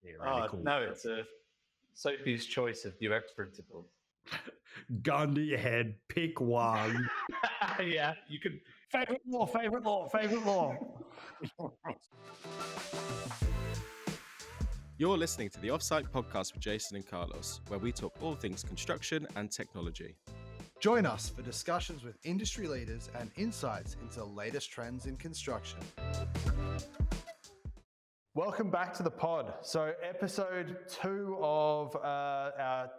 be a really cool. No, it's a Sophie's choice of UX principles. Gun to your head, pick one. Yeah, you can. Favorite law. You're listening to the Offsite Podcast with Jason and Carlos, where we talk all things construction and technology. Join us for discussions with industry leaders and insights into the latest trends in construction. Welcome back to the pod. So episode 2 of our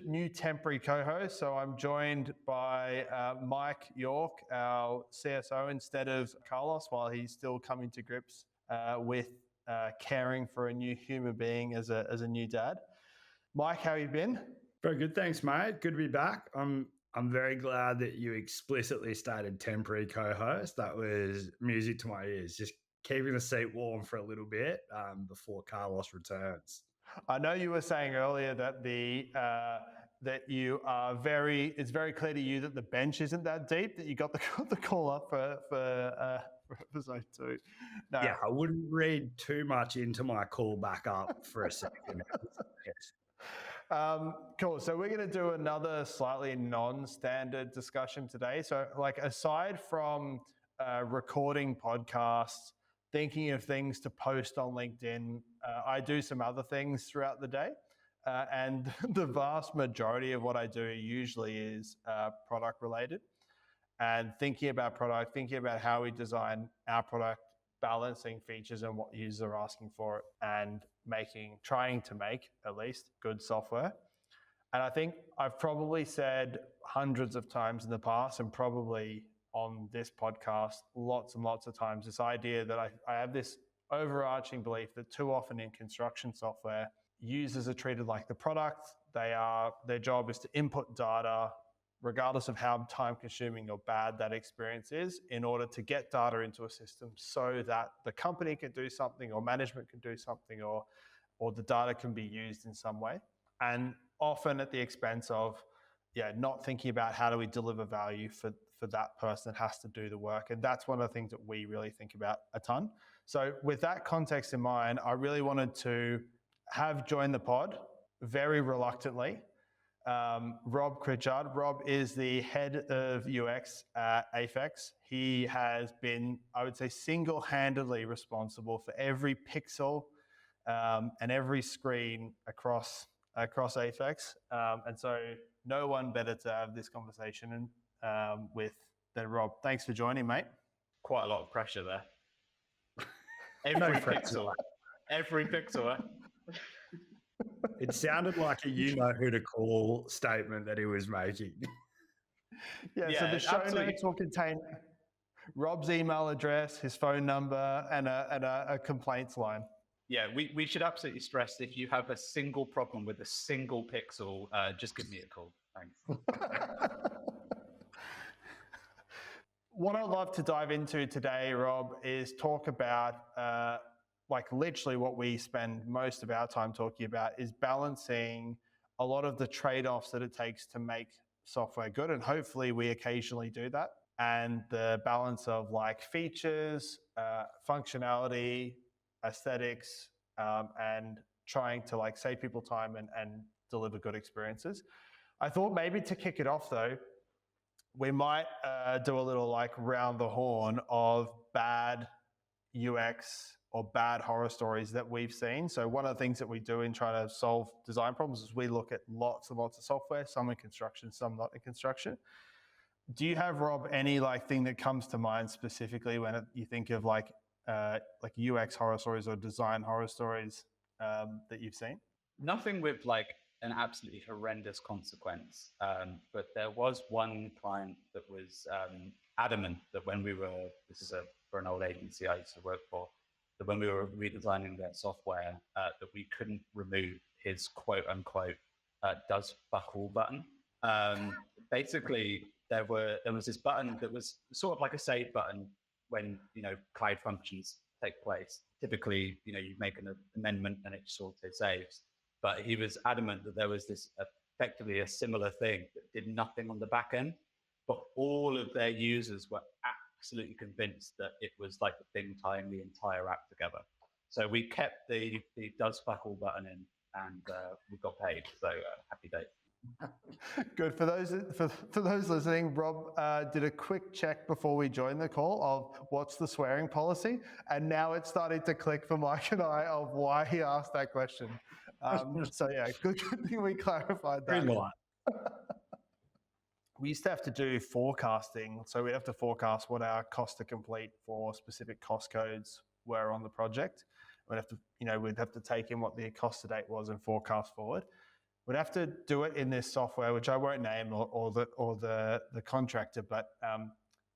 new temporary co-host. So I'm joined by Mike York, our CSO, instead of Carlos, while he's still coming to grips with caring for a new human being as a new dad. Mike, how you been? Very good, thanks, mate. Good to be back. I'm very glad that you explicitly stated temporary co-host. That was music to my ears. Just keeping the seat warm for a little bit before Carlos returns. I know you were saying earlier that that you are it's very clear to you that the bench isn't that deep, that you got the call up for episode 2. No. Yeah, I wouldn't read too much into my call back up for a second. Cool. So we're going to do another slightly non-standard discussion today. So aside from recording podcasts, thinking of things to post on LinkedIn, I do some other things throughout the day. And the vast majority of what I do usually is product related. And thinking about product, thinking about how we design our product, balancing features and what users are asking for, and trying to make at least good software. And I think I've probably said hundreds of times in the past, and probably on this podcast lots and lots of times, this idea that I have this overarching belief that too often in construction software, users are treated like the product. Their job is to input data, regardless of how time consuming or bad that experience is, in order to get data into a system so that the company can do something, or management can do something, or the data can be used in some way. And often at the expense of not thinking about how do we deliver value for that person that has to do the work. And that's one of the things that we really think about a ton. So with that context in mind, I really wanted to have joined the pod very reluctantly. Rob Crichard. Rob is the head of UX at Aphex. He has been, I would say, single-handedly responsible for every pixel and every screen across Aphex. And so no one better to have this conversation with than Rob. Thanks for joining, mate. Quite a lot of pressure there. Every pixel. It sounded like a you-know-who-to-call statement that he was making. So the show notes will contain Rob's email address, his phone number, and a complaints line. Yeah, we should absolutely stress, if you have a single problem with a single pixel, just give me a call. Thanks. What I'd love to dive into today, Rob, is talk about literally what we spend most of our time talking about is balancing a lot of the trade-offs that it takes to make software good. And hopefully we occasionally do that. And the balance of features, functionality, aesthetics, and trying to save people time and deliver good experiences. I thought maybe to kick it off though, we might do a little round the horn of bad UX or bad horror stories that we've seen. So one of the things that we do in trying to solve design problems is we look at lots and lots of software, some in construction, some not in construction. Do you have, Rob, any thing that comes to mind specifically when you think of UX horror stories or design horror stories that you've seen? Nothing with an absolutely horrendous consequence. But there was one client that was adamant that when we were, for an old agency I used to work for, that when we were redesigning their software, that we couldn't remove his quote unquote does fuck all button. Basically, there was this button that was sort of like a save button when cloud functions take place. Typically, you make an amendment and it sort of saves. But he was adamant that there was this effectively a similar thing that did nothing on the back end, but all of their users were absolutely convinced that it was the thing tying the entire app together. So we kept the does fuck all button in, and we got paid. So happy day. Good. For those listening, Rob did a quick check before we joined the call of what's the swearing policy, and now it's starting to click for Mike and I of why he asked that question. So yeah, good thing we clarified that. Green light. We used to have to do forecasting, so we'd have to forecast what our cost to complete for specific cost codes were on the project. We'd have to take in what the cost to date was and forecast forward. We'd have to do it in this software, which I won't name or the contractor, but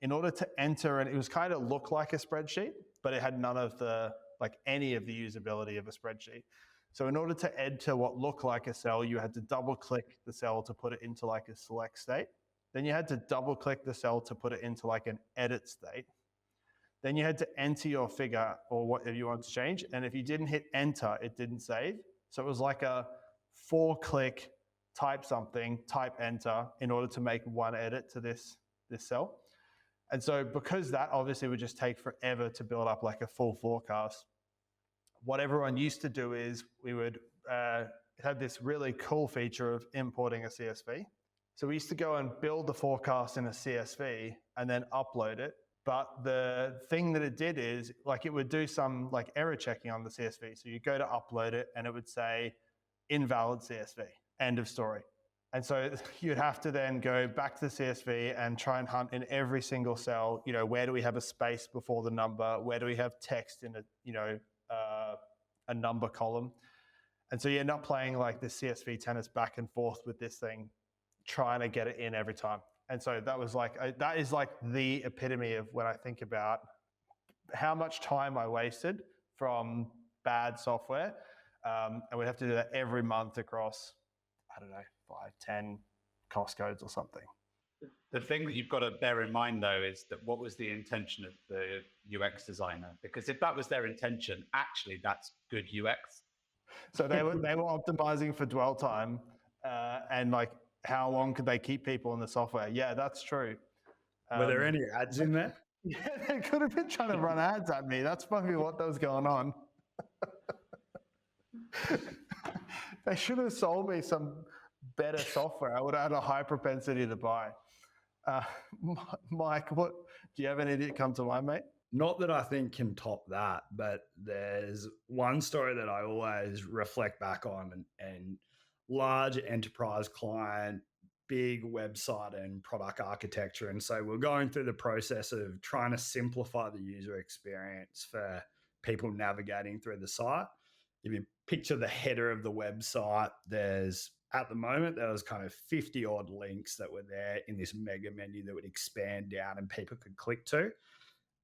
in order to enter, and it was kind of look like a spreadsheet, but it had none of any of the usability of a spreadsheet. So in order to enter what looked like a cell, you had to double click the cell to put it into like a select state. Then you had to double click the cell to put it into like an edit state. Then you had to enter your figure or whatever you want to change. And if you didn't hit enter, it didn't save. So it was like a 4-click, type something, type enter in order to make one edit to this cell. And so because that obviously would just take forever to build up like a full forecast, what everyone used to do is we would have this really cool feature of importing a CSV. So we used to go and build the forecast in a CSV and then upload it. But the thing that it did is like it would do some like error checking on the CSV. So you go to upload it and it would say invalid CSV, end of story. And so you'd have to then go back to the CSV and try and hunt in every single cell, where do we have a space before the number? Where do we have text in a number column? And so you end up playing like the CSV tennis back and forth with this thing, trying to get it in every time. And so that is like the epitome of when I think about how much time I wasted from bad software. And we'd have to do that every month across, 5, 10 cost codes or something. The thing that you've got to bear in mind, though, is that what was the intention of the UX designer? Because if that was their intention, actually, that's good UX. So they were optimizing for dwell time and like how long could they keep people in the software? Yeah, that's true. Were there any ads in there? Yeah, they could have been trying to run ads at me. That's probably what was going on. They should have sold me some better software. I would have had a high propensity to buy. Mike, do you have an idiot come to mind, mate? Not that I think can top that, but there's one story that I always reflect back on, and large enterprise client, big website and product architecture. And so we're going through the process of trying to simplify the user experience for people navigating through the site. If you picture the header of the website, at the moment, there was kind of 50 odd links that were there in this mega menu that would expand down and people could click to.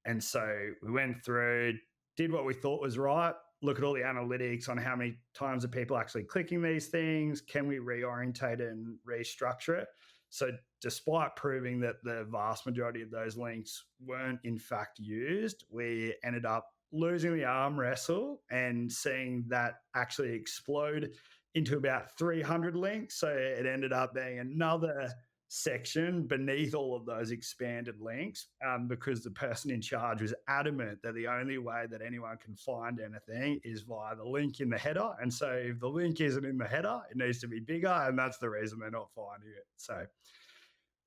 And so we went through, did what we thought was right, look at all the analytics on how many times are people actually clicking these things, can we reorientate it and restructure it? So despite proving that the vast majority of those links weren't in fact used, we ended up losing the arm wrestle and seeing that actually explode into about 300 links. So it ended up being another section beneath all of those expanded links because the person in charge was adamant that the only way that anyone can find anything is via the link in the header. And so if the link isn't in the header, it needs to be bigger, and that's the reason they're not finding it. So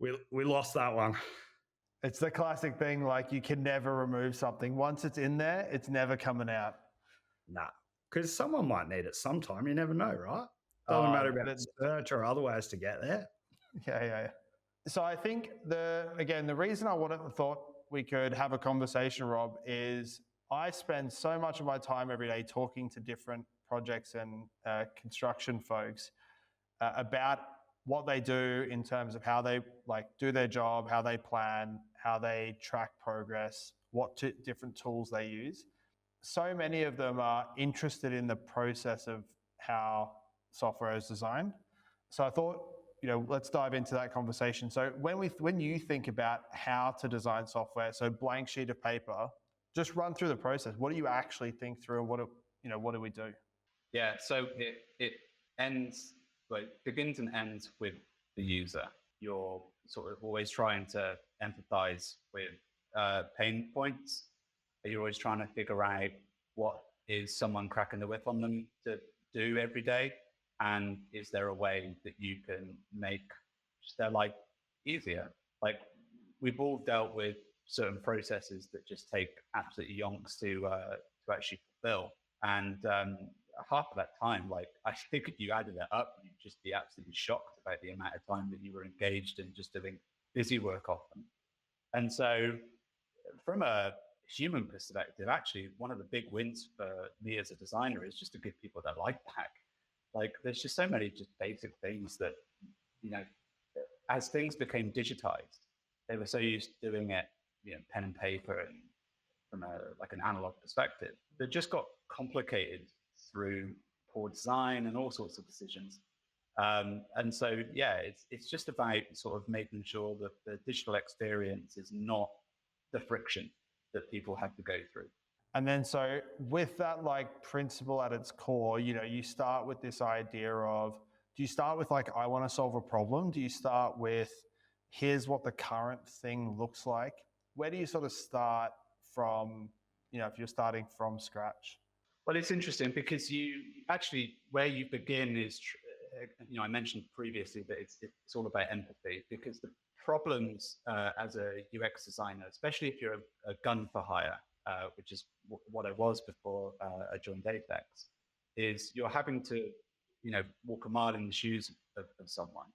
we lost that one. It's the classic thing, like you can never remove something. Once it's in there, it's never coming out. Nah, because someone might need it sometime. You never know, right? Doesn't matter about search or other ways to get there. Yeah. So I think the reason I thought we could have a conversation, Rob, is I spend so much of my time every day talking to different projects and construction folks about what they do in terms of how they do their job, how they plan, how they track progress, what different tools they use. So many of them are interested in the process of how software is designed. So I thought, let's dive into that conversation. So when you think about how to design software, so blank sheet of paper, just run through the process. What do you actually think through, and what do we do? Yeah, so it begins and ends with the user. You're sort of always trying to empathize with pain points. You're always trying to figure out what is someone cracking the whip on them to do every day? And is there a way that you can make their life easier? Like, we've all dealt with certain processes that just take absolutely yonks to actually fulfill. And half of that time, like, I think if you added it up, you'd just be absolutely shocked about the amount of time that you were engaged in just doing busy work often. And so from a human perspective, actually, one of the big wins for me as a designer is just to give people their life back. Like, there's just so many just basic things that, as things became digitized, they were so used to doing it, pen and paper and from an analog perspective, that just got complicated through poor design and all sorts of decisions. And so, yeah, it's just about sort of making sure that the digital experience is not the friction that people have to go through. And then, so with that like principle at its core, you start with this idea of, do you start with like, I want to solve a problem? Do you start with, here's what the current thing looks like? Where do you sort of start from, if you're starting from scratch? Well, it's interesting because you actually, where you begin is, I mentioned previously that it's all about empathy, because the problems as a UX designer, especially if you're a gun for hire, which is what I was before I joined Aphex, is you're having to, walk a mile in the shoes of someone.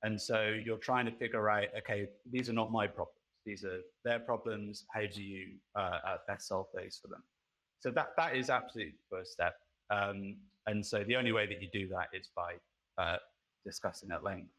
And so you're trying to figure out, okay, these are not my problems. These are their problems. How do you best solve those for them? So that is absolutely the first step. And so the only way that you do that is by discussing at length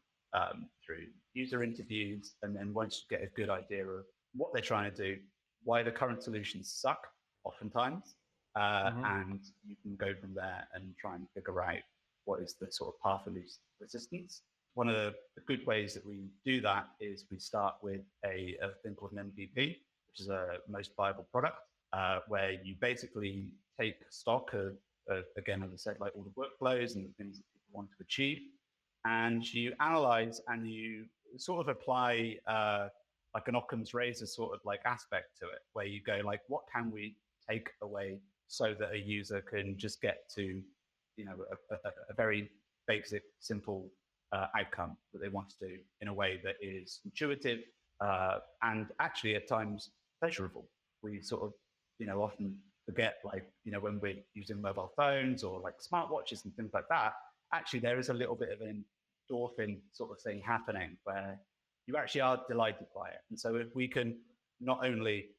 through user interviews. And then once you get a good idea of what they're trying to do, why the current solutions suck oftentimes, and you can go from there and try and figure out what is the sort of path of least resistance. One of the good ways that we do that is we start with a thing called an MVP, which is a most viable product, where you basically take stock of, again, as I said, like all the workflows and the things that people want to achieve, and you analyze and you sort of apply like an Occam's razor sort of like aspect to it, where you go like, what can we take away so that a user can just get to, a very basic, simple outcome that they want to do in a way that is intuitive and actually at times pleasurable. We sort of, often forget, like, when we're using mobile phones or like smartwatches and things like that, actually there is a little bit of an endorphin sort of thing happening where you actually are delighted by it. And so if we can not only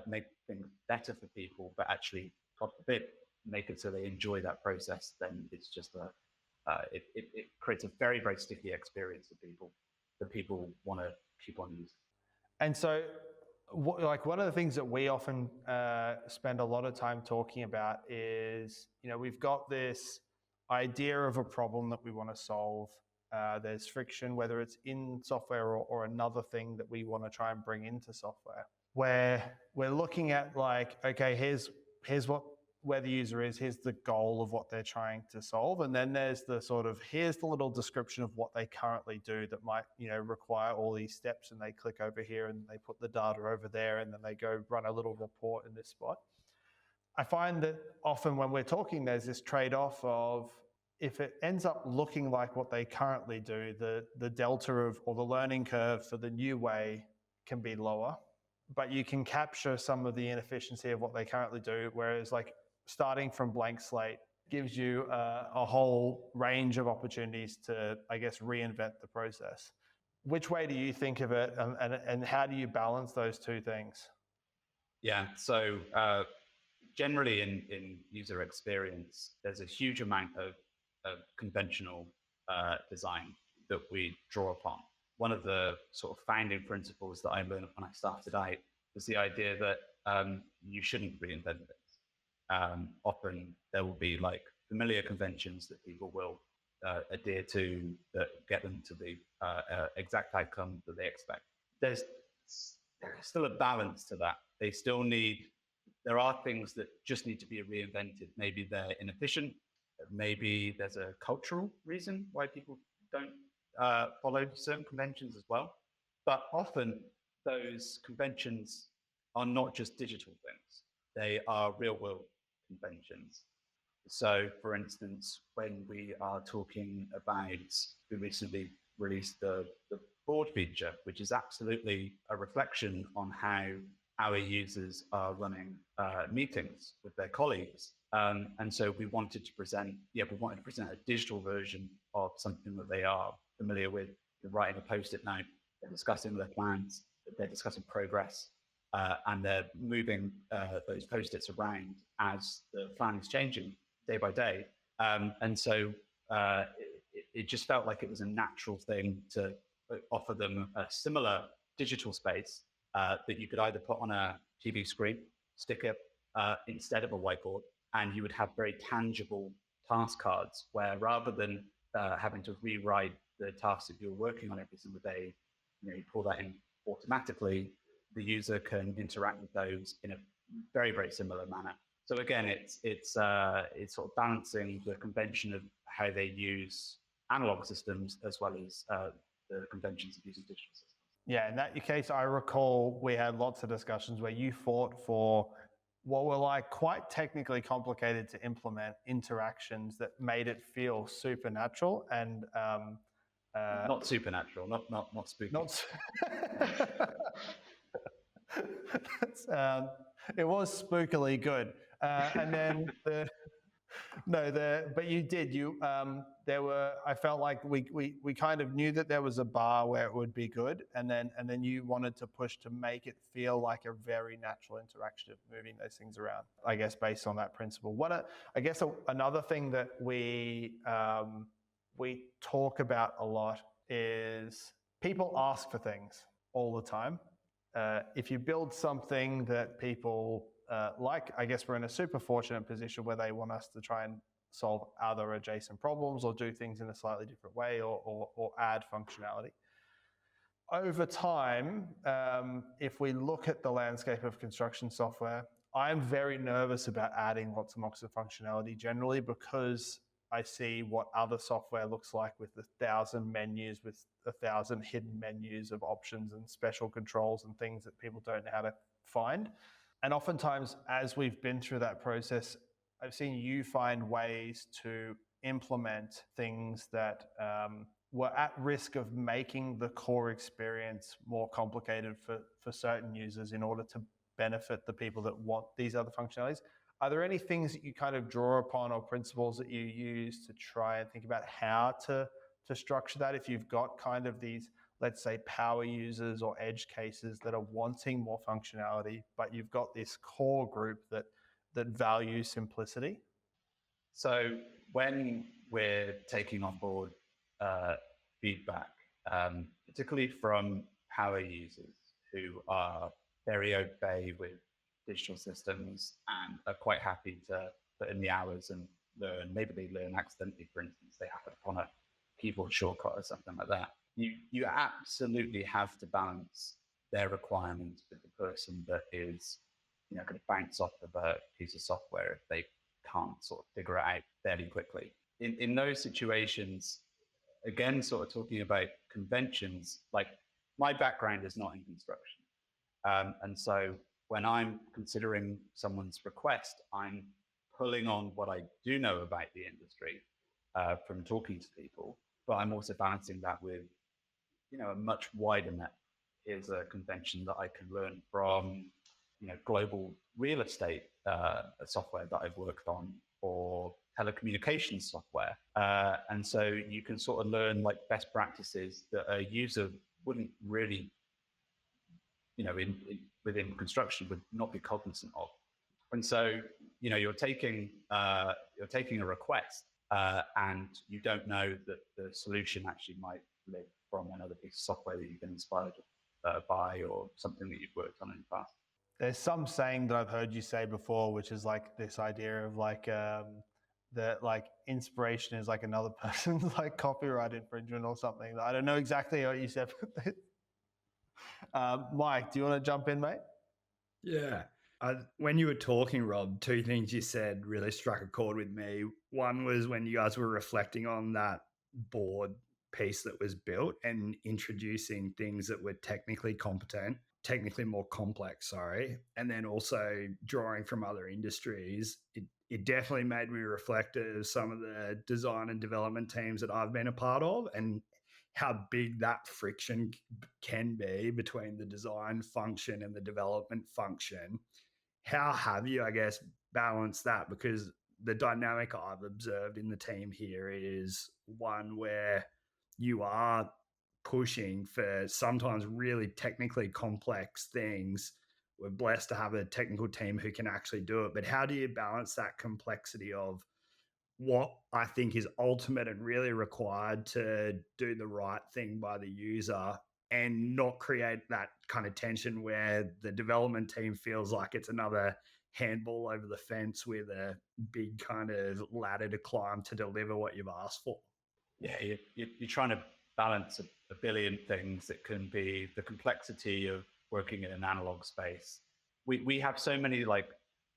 make things better for people, but actually, God forbid, make it so they enjoy that process, then it's just it creates a very, very sticky experience for people that people want to keep on using. And so, like, one of the things that we often spend a lot of time talking about is, we've got this idea of a problem that we want to solve. There's friction, whether it's in software or another thing that we want to try and bring into software, where we're looking at like, okay, here's where the user is, here's the goal of what they're trying to solve. And then there's the sort of, here's the little description of what they currently do that might, require all these steps, and they click over here and they put the data over there, and then they go run a little report in this spot. I find that often when we're talking, there's this trade-off of, if it ends up looking like what they currently do, the delta of, or the learning curve for the new way can be lower, but you can capture some of the inefficiency of what they currently do. Whereas like starting from blank slate gives you a whole range of opportunities to, I guess, reinvent the process. Which way do you think of it, and how do you balance those two things? Yeah, so generally in user experience, there's a huge amount of conventional design that we draw upon. One of the sort of founding principles that I learned when I started out was the idea that you shouldn't reinvent things. Often there will be like familiar conventions that people will adhere to that get them to the exact outcome that they expect. There's still a balance to that. There are things that just need to be reinvented. Maybe they're inefficient. Maybe there's a cultural reason why people don't follow certain conventions as well. But often those conventions are not just digital things. They are real world conventions. So, for instance, when we are talking about, we recently released the board feature, which is absolutely a reflection on how our users are running meetings with their colleagues. And so we wanted to present a digital version of something that they are familiar with. They're writing a post-it note, they're discussing their plans, they're discussing progress, and they're moving those post-its around as the plan is changing day by day. And so it just felt like it was a natural thing to offer them a similar digital space that you could either put on a TV screen, stick it instead of a whiteboard, and you would have very tangible task cards where rather than having to rewrite the tasks that you're working on every single day, you pull that in automatically, the user can interact with those in a very, very similar manner. So again, it's sort of balancing the convention of how they use analog systems as well as the conventions of using digital systems. Yeah, in that case, I recall we had lots of discussions where you fought for what were like quite technically complicated to implement interactions that made it feel supernatural and not supernatural, not spooky. It was spookily good, and then but you did. There were. I felt like we kind of knew that there was a bar where it would be good, and then you wanted to push to make it feel like a very natural interaction of moving those things around. I guess based on that principle. Another thing that we talk about a lot is people ask for things all the time. If you build something that people like, I guess we're in a super fortunate position where they want us to try and solve other adjacent problems or do things in a slightly different way or add functionality. Over time, if we look at the landscape of construction software, I'm very nervous about adding lots and lots of functionality generally because I see what other software looks like with 1,000 menus, with 1,000 hidden menus of options and special controls and things that people don't know how to find. And oftentimes, as we've been through that process, I've seen you find ways to implement things that were at risk of making the core experience more complicated for certain users in order to benefit the people that want these other functionalities. Are there any things that you kind of draw upon or principles that you use to try and think about how to structure that if you've got kind of these, let's say, power users or edge cases that are wanting more functionality, but you've got this core group that values simplicity? So when we're taking on board feedback, particularly from power users who are very au fait with digital systems and are quite happy to put in the hours and learn. Maybe they learn accidentally, for instance, they happen upon a keyboard shortcut or something like that. You absolutely have to balance their requirements with the person that is, going to bounce off of a piece of software if they can't sort of figure it out fairly quickly. In those situations, again, sort of talking about conventions, like my background is not in construction. And so when I'm considering someone's request, I'm pulling on what I do know about the industry from talking to people, but I'm also balancing that with, a much wider net. Here's a convention that I can learn from, global real estate software that I've worked on, or telecommunications software. And so you can sort of learn like best practices that a user wouldn't really, within construction would not be cognizant of. And so, you're taking a request and you don't know that the solution actually might live from another piece of software that you've been inspired by or something that you've worked on in the past. There's some saying that I've heard you say before, which is like this idea of like that like inspiration is like another person's like copyright infringement or something. I don't know exactly what you said. Mike, do you want to jump in, mate? Yeah. When you were talking, Rob, two things you said really struck a chord with me. One was when you guys were reflecting on that board piece that was built and introducing things that were technically competent technically more complex, sorry, and then also drawing from other industries, it definitely made me reflect of some of the design and development teams that I've been a part of and how big that friction can be between the design function and the development function. How have you, I guess, balanced that? Because the dynamic I've observed in the team here is one where you are pushing for sometimes really technically complex things. We're blessed to have a technical team who can actually do it. But how do you balance that complexity of what I think is ultimate and really required to do the right thing by the user and not create that kind of tension where the development team feels like it's another handball over the fence with a big kind of ladder to climb to deliver what you've asked for? Yeah, you're trying to balance a billion things. It can be the complexity of working in an analog space. We have so many like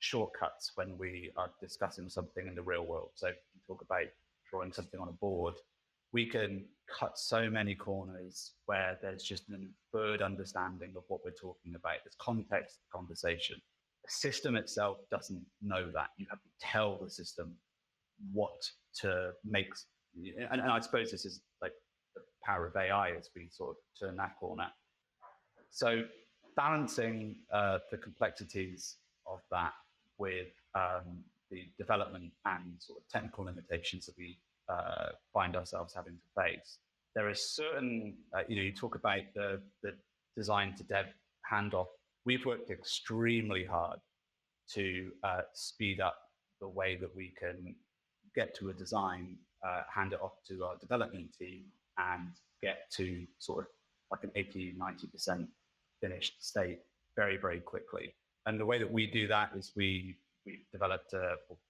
shortcuts when we are discussing something in the real world. So if you talk about drawing something on a board, we can cut so many corners where there's just an inferred understanding of what we're talking about. There's context to the conversation. The system itself doesn't know that. You have to tell the system what to make. And I suppose this is like the power of AI as we sort of turn that corner. So balancing the complexities of that with the development and sort of technical limitations that we find ourselves having to face. There are certain, you talk about the design to dev handoff. We've worked extremely hard to speed up the way that we can get to a design, hand it off to our development team, and get to sort of like an 80, 90% finished state very, very quickly. And the way that we do that is we developed,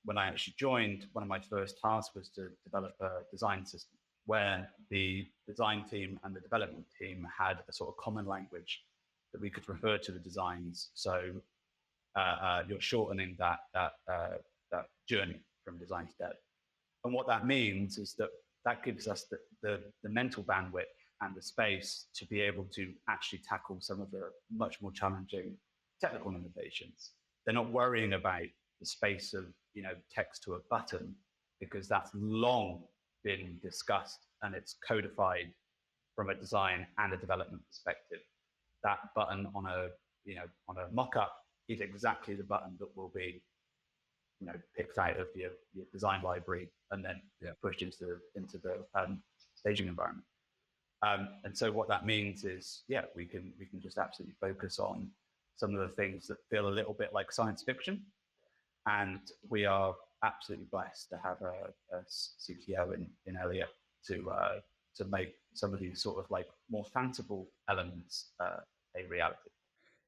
when I actually joined, one of my first tasks was to develop a design system where the design team and the development team had a sort of common language that we could refer to the designs. So you're shortening that journey from design to dev. And what that means is that gives us the mental bandwidth and the space to be able to actually tackle some of the much more challenging technical limitations. They're not worrying about the space of text to a button, because that's long been discussed and it's codified from a design and a development perspective. That button on a mock-up is exactly the button that will be picked out of your design library and then pushed into the staging environment. And so what that means is, we can just absolutely focus on some of the things that feel a little bit like science fiction. And we are absolutely blessed to have a CTO in Elliot to make some of these sort of like more fanciful elements a reality.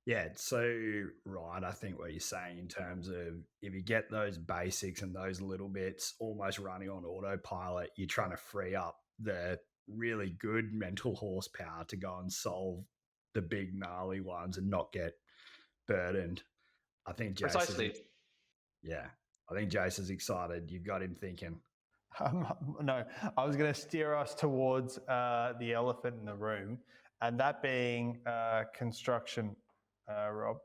Yeah, it's so right. I think what you're saying in terms of if you get those basics and those little bits almost running on autopilot, you're trying to free up the really good mental horsepower to go and solve the big gnarly ones and not get burdened. I think Precisely. I think Jason's excited. You've got him thinking. No, I was going to steer us towards the elephant in the room, and that being construction, Rob.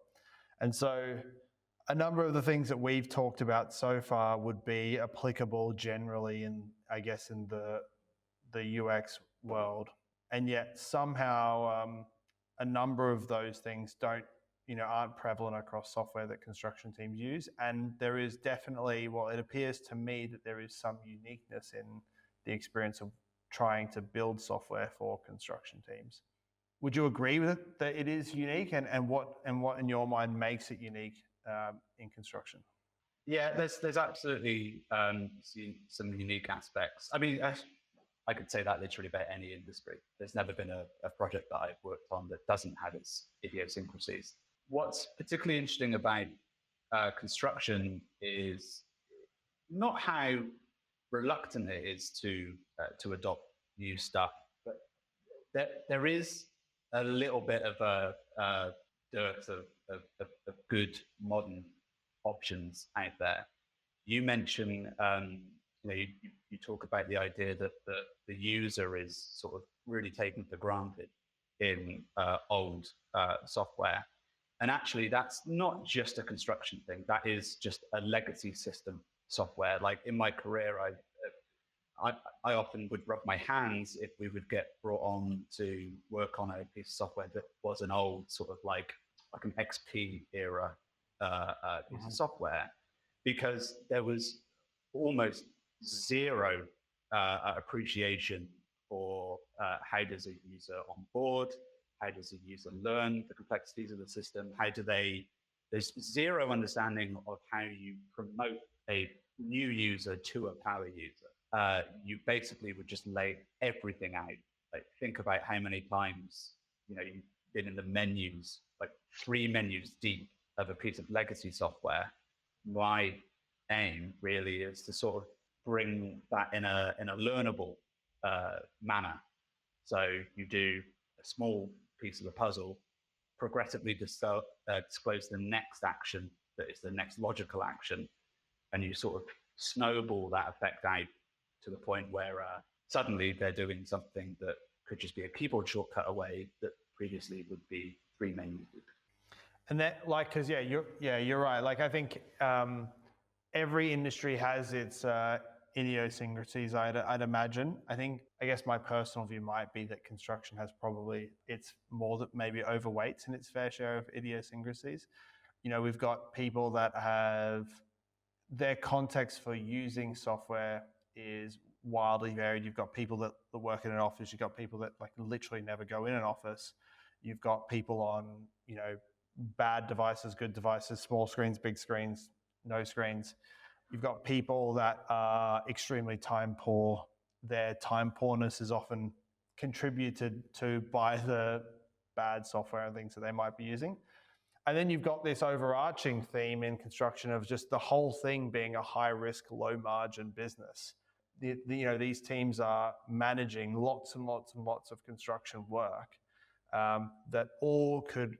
And so a number of the things that we've talked about so far would be applicable generally in the UX world. And yet somehow a number of those things aren't prevalent across software that construction teams use. And there is definitely, it appears to me that there is some uniqueness in the experience of trying to build software for construction teams. Would you agree with it, that it is unique, and what in your mind makes it unique in construction? Yeah, there's absolutely some unique aspects. I mean, I could say that literally about any industry. There's never been a project that I've worked on that doesn't have its idiosyncrasies. What's particularly interesting about construction is not how reluctant it is to adopt new stuff, but there is a little bit of a dearth of good modern options out there. You mentioned, you talk about the idea that the user is sort of really taken for granted. in old software. And actually, that's not just a construction thing. That is just a legacy system software. Like in my career, I often would rub my hands if we would get brought on to work on a piece of software that was an old sort of like an XP era piece of software, because there was almost zero appreciation for how does a user onboard, how does a user learn the complexities of the system, there's zero understanding of how you promote a new user to a power user. You basically would just lay everything out. Like think about how many times you've been in the menus, like 3 menus deep of a piece of legacy software. My aim really is to sort of bring that in a learnable manner. So you do a small piece of the puzzle, progressively disclose the next action that is the next logical action, and you sort of snowball that effect out to the point where suddenly they're doing something that could just be a keyboard shortcut away that previously would be 3 menus. And that, like, because you're right. Like, I think every industry has its idiosyncrasies, I'd imagine. I guess my personal view might be that construction has probably, it's more that maybe overweights in its fair share of idiosyncrasies. We've got people that have their context for using software is wildly varied. You've got people that work in an office. You've got people that like literally never go in an office. You've got people on, bad devices, good devices, small screens, big screens, no screens. You've got people that are extremely time poor. Their time poorness is often contributed to by the bad software and things that they might be using. And then you've got this overarching theme in construction of just the whole thing being a high risk, low margin business. These teams are managing lots and lots and lots of construction work that all could,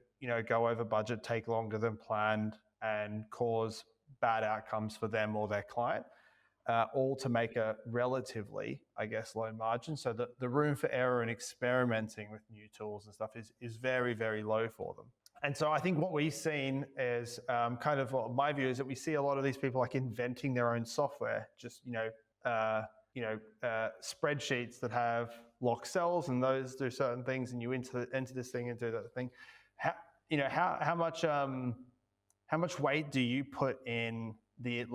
go over budget, take longer than planned, and cause bad outcomes for them or their client, all to make a relatively, I guess, low margin. So the room for error and experimenting with new tools and stuff is very, very low for them. And so I think what we've seen is my view is that we see a lot of these people like inventing their own software, just, spreadsheets that have locked cells and those do certain things, and you enter this thing and do that thing. How much weight do you put in the,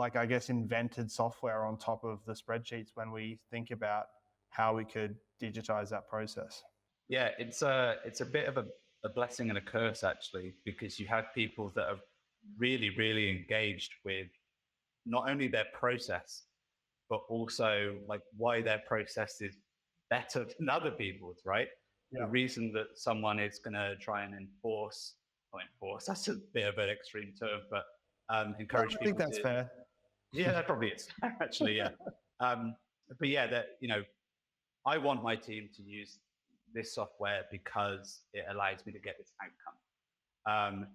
invented software on top of the spreadsheets when we think about how we could digitize that process? Yeah, it's a bit of a blessing and a curse, actually, because you have people that are really, really engaged with not only their process, but also like why their process is better than other people's, right? Yeah. The reason that someone is going to try and enforce, that's a bit of an extreme term, but encourage people. I think that's fair. Yeah, that probably is, actually, yeah. But yeah, I want my team to use this software because it allows me to get this outcome.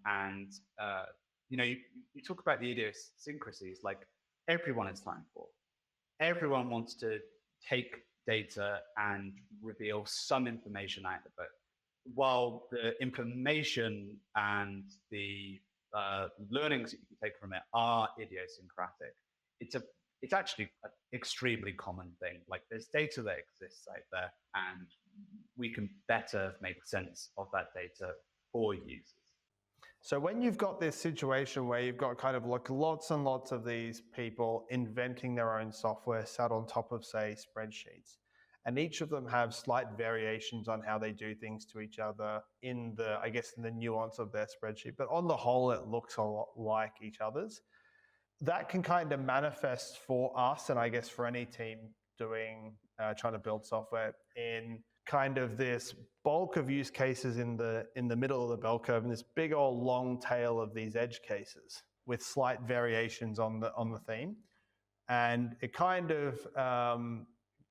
You talk about the idiosyncrasies, like everyone has time for. Everyone wants to take data and reveal some information out of it. While the information and the learnings that you can take from it are idiosyncratic, it's actually an extremely common thing. Like there's data that exists out there, and we can better make sense of that data for users. So when you've got this situation where you've got kind of like lots and lots of these people inventing their own software sat on top of, say, spreadsheets, and each of them have slight variations on how they do things to each other in the nuance of their spreadsheet, but on the whole, it looks a lot like each other's. That can kind of manifest for us, and I guess for any team trying to build software, in kind of this bulk of use cases in the middle of the bell curve, and this big old long tail of these edge cases with slight variations on the theme. And it kind of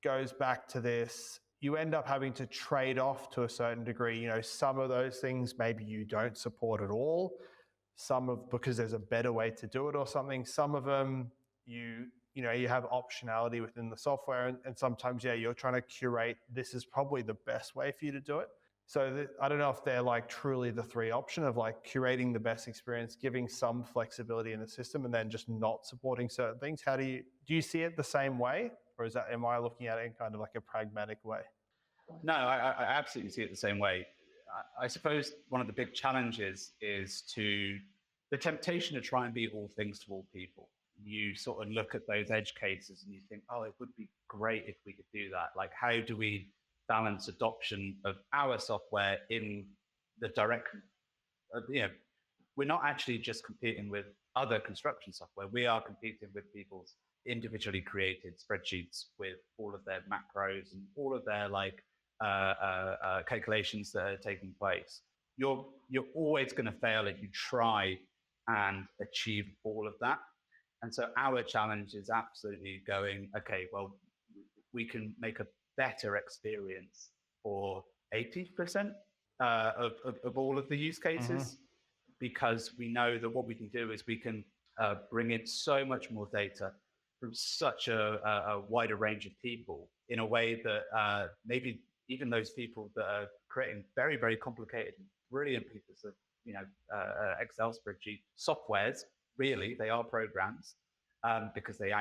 goes back to this, you end up having to trade off to a certain degree. Some of those things maybe you don't support at all, because there's a better way to do it or something. Some of them you have optionality within the software, and sometimes, you're trying to curate, this is probably the best way for you to do it. So I don't know if they're like truly the three option of like curating the best experience, giving some flexibility in the system, and then just not supporting certain things. How do you see it the same way, or am I looking at it in kind of like a pragmatic way? No, I absolutely see it the same way. I suppose one of the big challenges is the temptation to try and be all things to all people. You sort of look at those edge cases and you think, oh, it would be great if we could do that. Like, how do we balance adoption of our software in the direct, we're not actually just competing with other construction software. We are competing with people's individually created spreadsheets with all of their macros and all of their calculations that are taking place. You're always going to fail if you try and achieve all of that. And so our challenge is absolutely going, okay, well, we can make a better experience for 80% of all of the use cases, because we know that what we can do is we can bring in so much more data from such a wider range of people in a way that maybe even those people that are creating very, very complicated, brilliant pieces of Excel spreadsheet softwares, really, they are programs, because they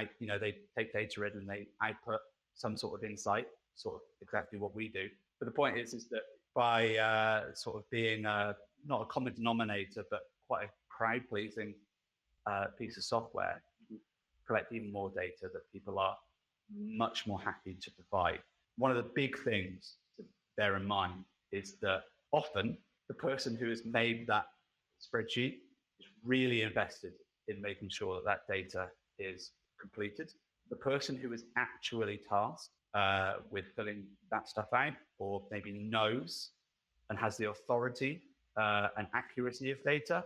take data in and they output some sort of insight, sort of exactly what we do. But the point is that by sort of being not a common denominator, but quite a crowd-pleasing piece of software, you collect even more data that people are much more happy to provide. One of the big things to bear in mind is that often the person who has made that spreadsheet is really invested in making sure that data is completed. The person who is actually tasked with filling that stuff out, or maybe knows and has the authority and accuracy of data,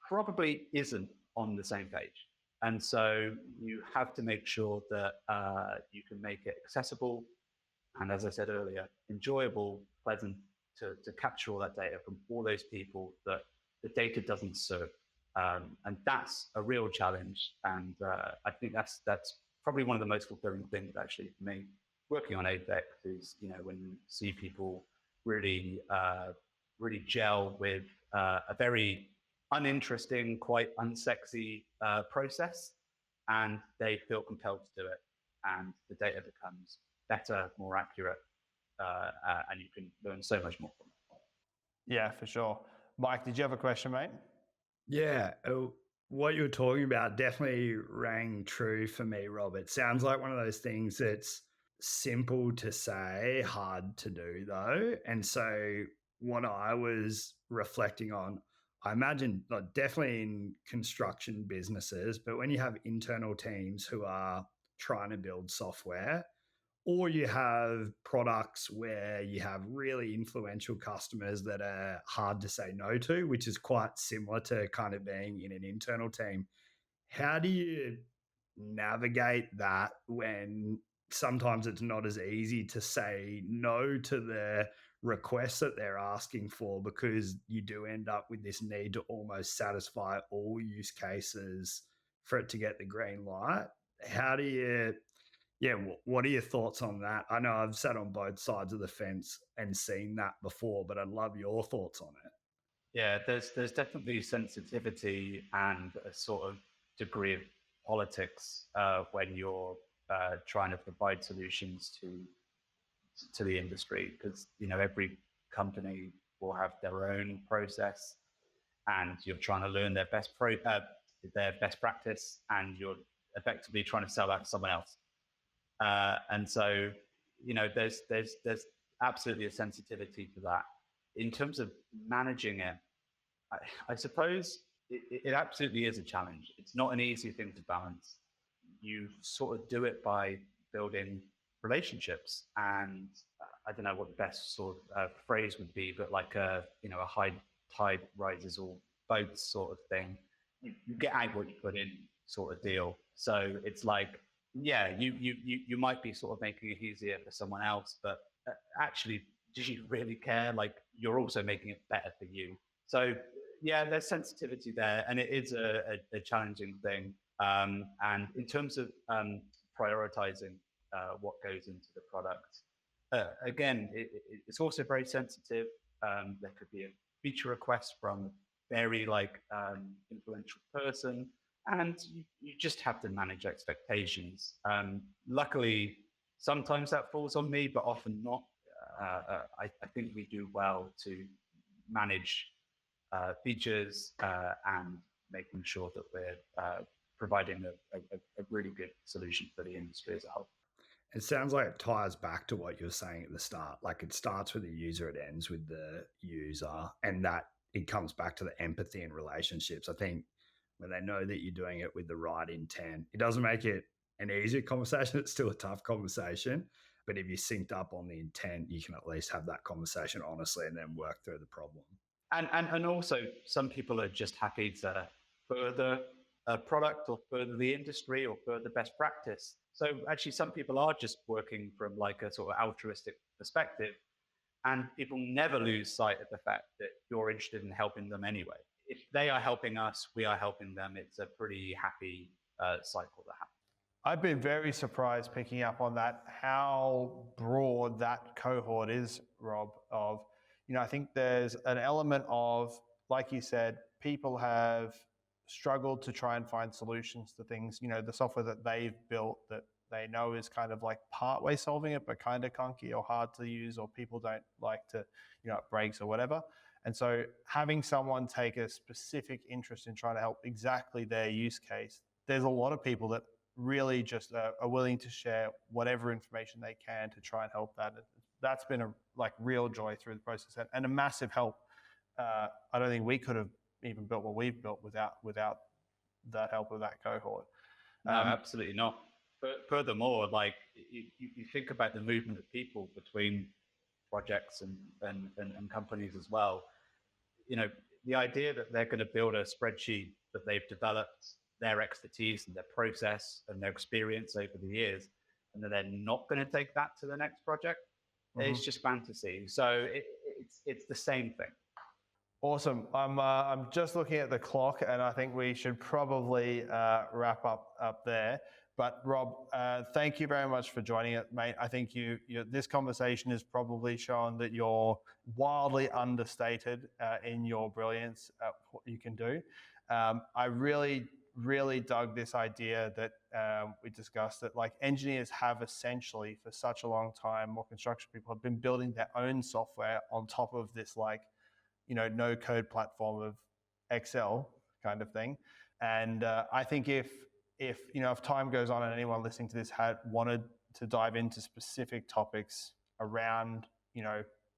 probably isn't on the same page. And so you have to make sure that you can make it accessible and, as I said earlier, enjoyable, pleasant to capture all that data from all those people that the data doesn't serve. And that's a real challenge. And I think that's probably one of the most fulfilling things, actually, for me, working on Aphex, is, when you see people really gel with a very uninteresting, quite unsexy process, and they feel compelled to do it, and the data becomes better, more accurate, and you can learn so much more from it. Yeah, for sure. Mike, did you have a question, mate? Yeah, what you were talking about definitely rang true for me, Rob. It sounds like one of those things that's simple to say, hard to do, though. And so what I was reflecting on, I imagine definitely in construction businesses, but when you have internal teams who are trying to build software, or you have products where you have really influential customers that are hard to say no to, which is quite similar to kind of being in an internal team. How do you navigate that when sometimes it's not as easy to say no to the requests that they're asking for, because you do end up with this need to almost satisfy all use cases for it to get the green light? How do you what are your thoughts on that? I know I've sat on both sides of the fence and seen that before, but I'd love your thoughts on it. Yeah, there's definitely sensitivity and a sort of degree of politics when you're trying to provide solutions to the industry, because every company will have their own process, and you're trying to learn their best practice, and you're effectively trying to sell that to someone else. And so, there's absolutely a sensitivity to that. In terms of managing it, I suppose it absolutely is a challenge. It's not an easy thing to balance. You sort of do it by building relationships, and I don't know what the best sort of phrase would be, but like a high tide rises all boats sort of thing. You get out what you put in sort of deal. So it's like, yeah, you might be sort of making it easier for someone else, but actually, do you really care? Like, you're also making it better for you. So yeah, there's sensitivity there, and it is a challenging thing. And in terms of prioritizing what goes into the product, again, it's also very sensitive. There could be a feature request from a very influential person, and you just have to manage expectations. Luckily, sometimes that falls on me, but often not. I think we do well to manage features and making sure that we're providing a really good solution for the industry as a whole. It sounds like it ties back to what you were saying at the start. Like it starts with the user, it ends with the user, and that it comes back to the empathy and relationships. I think when they know that you're doing it with the right intent, it doesn't make it an easier conversation. It's still a tough conversation. But if you're synced up on the intent, you can at least have that conversation honestly and then work through the problem. And also, some people are just happy to further a product or further the industry or further best practice. So actually, some people are just working from like a sort of altruistic perspective, and people never lose sight of the fact that you're interested in helping them anyway. If they are helping us, we are helping them. It's a pretty happy cycle that happens. I've been very surprised picking up on that, how broad that cohort is, Rob, of, I think there's an element of, like you said, people have struggled to try and find solutions to things, the software that they've built that they know is kind of like partway solving it, but kind of clunky or hard to use, or people don't like to, it breaks or whatever. And so having someone take a specific interest in trying to help exactly their use case, there's a lot of people that really just are willing to share whatever information they can to try and help that. That's been a real joy through the process and a massive help. I don't think we could have even built what we've built without the help of that cohort. No, absolutely not. But furthermore, you think about the movement of people between projects and companies as well. The idea that they're going to build a spreadsheet that they've developed, their expertise and their process and their experience over the years, and then they're not going to take that to the next project, it's just fantasy. So it's the same thing. Awesome. I'm just looking at the clock, and I think we should probably wrap up there. But Rob, thank you very much for joining it, mate. I think this conversation has probably shown that you're wildly understated in your brilliance at what you can do. I really dug this idea that we discussed, that engineers have essentially for such a long time, more construction people have been building their own software on top of this no code platform of Excel kind of thing. And I think if time goes on and anyone listening to this had wanted to dive into specific topics around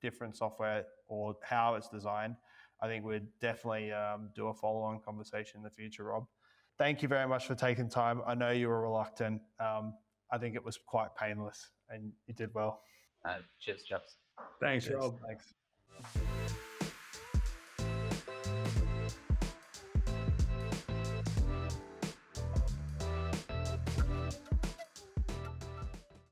different software or how it's designed, I think we'd definitely do a follow-on conversation in the future, Rob. Thank you very much for taking time. I know you were reluctant. I think it was quite painless and you did well. Cheers, chaps. Thanks, Rob. Thanks.